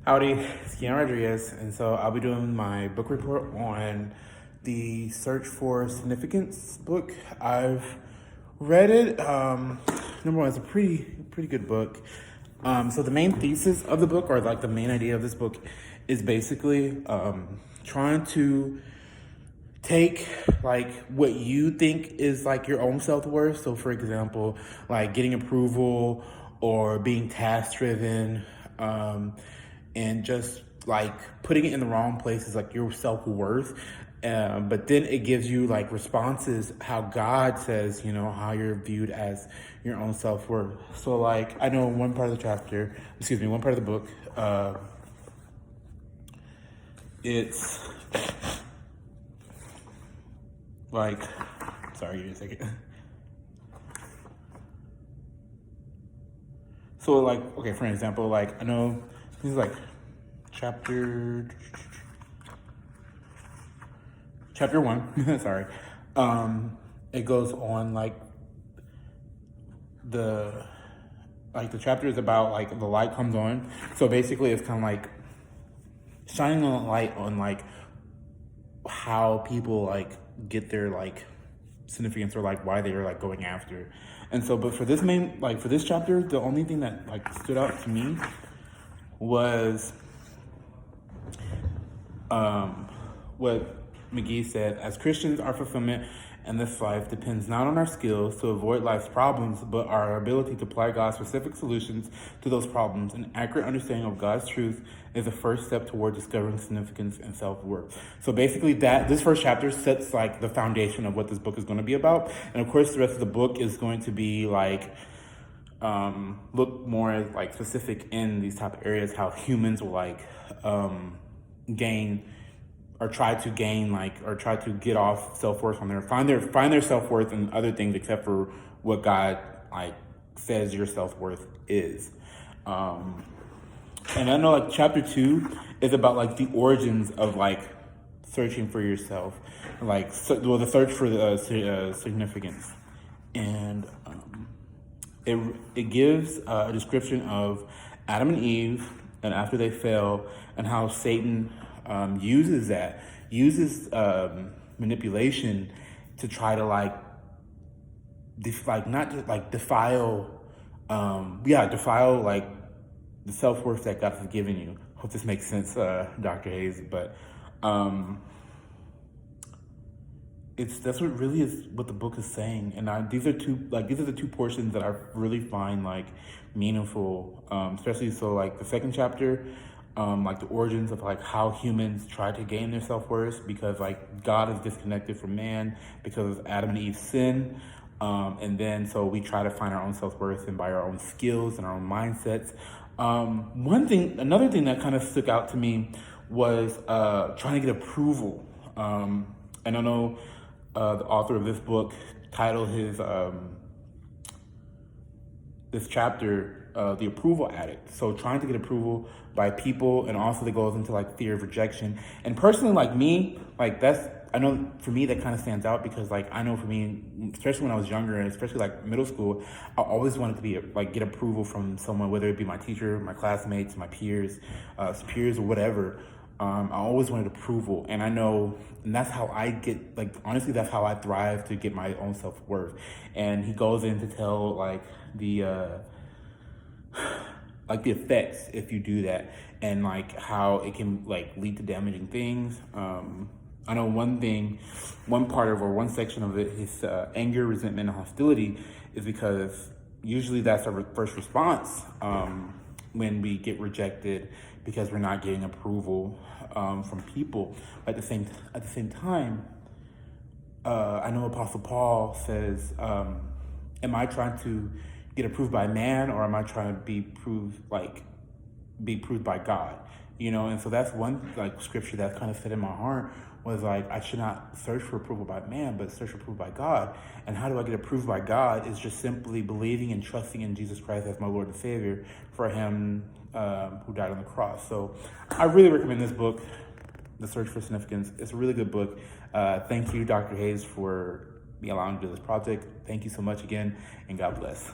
Howdy, it's Keanu Rodriguez, and so I'll be doing my book report on the Search for Significance book. I've read it. Number one, it's a pretty good book. So the main thesis of the book, or like the main idea of this book, is basically trying to take like what you think is like your own self-worth. So for example, like getting approval or being task driven, and just like putting it in the wrong places, like your self-worth. But then it gives you like responses how God says, how you're viewed as your own self-worth. So like I know one part of the book, it's like, sorry, give me a second. So like, okay, for an example, like I know this is like chapter 1. Sorry. It goes on like the chapter is about like the light comes on. So basically it's kind of like shining a light on like how people like get their like significance, or like why they are like going after. And so, but for this chapter, the only thing that like stood out to me was what McGee said: as Christians, our fulfillment in this life depends not on our skills to avoid life's problems, but our ability to apply God's specific solutions to those problems. An accurate understanding of God's truth is the first step toward discovering significance and self-worth. So basically this first chapter sets like the foundation of what this book is going to be about. And of course, the rest of the book is going to be like, look more like specific in these type of areas, how humans will like gain or try to gain or try to get off self-worth from find their self-worth in other things except for what God like says your self-worth is. And I know like chapter 2 is about like the origins of like searching for yourself, like the search for the significance. And it gives a description of Adam and Eve and after they fell, and how Satan uses manipulation to try to like not just like defile like the self-worth that God has given you. Hope this makes sense, Dr. Hayes. But that's what really is what the book is saying. And these are the two portions that I really find like meaningful, especially so like the second chapter, like the origins of like how humans try to gain their self-worth, because like God is disconnected from man because of Adam and Eve's sin. And then so we try to find our own self-worth and by our own skills and our own mindsets. Another thing that kind of stuck out to me was trying to get approval. And I know the author of this book titled this chapter The Approval Addict. So trying to get approval by people, and also that goes into like fear of rejection. And personally, like me, like I know for me that kind of stands out, because like I know for me, especially when I was younger, and especially like middle school, I always wanted to be get approval from someone, whether it be my teacher, my classmates, my peers, superiors, or whatever. I always wanted approval, and I know, and that's how I get, like, honestly, that's how I thrive to get my own self-worth. And he goes in to tell like the effects if you do that, and like how it can like lead to damaging things. I know one section of it is anger, resentment, and hostility, is because usually that's our first response when we get rejected, because we're not getting approval from people. At the same time, I know Apostle Paul says, am I trying to get approved by man, or am I trying to be proved by God? And so that's one like scripture that kind of set in my heart, was like, I should not search for approval by man, but search for approval by God. And how do I get approved by God? Is just simply believing and trusting in Jesus Christ as my Lord and Savior, for him who died on the cross. So I really recommend this book, The Search for Significance. It's a really good book. Thank you, Dr. Hayes, for me allowing me to do this project. Thank you so much again, and God bless.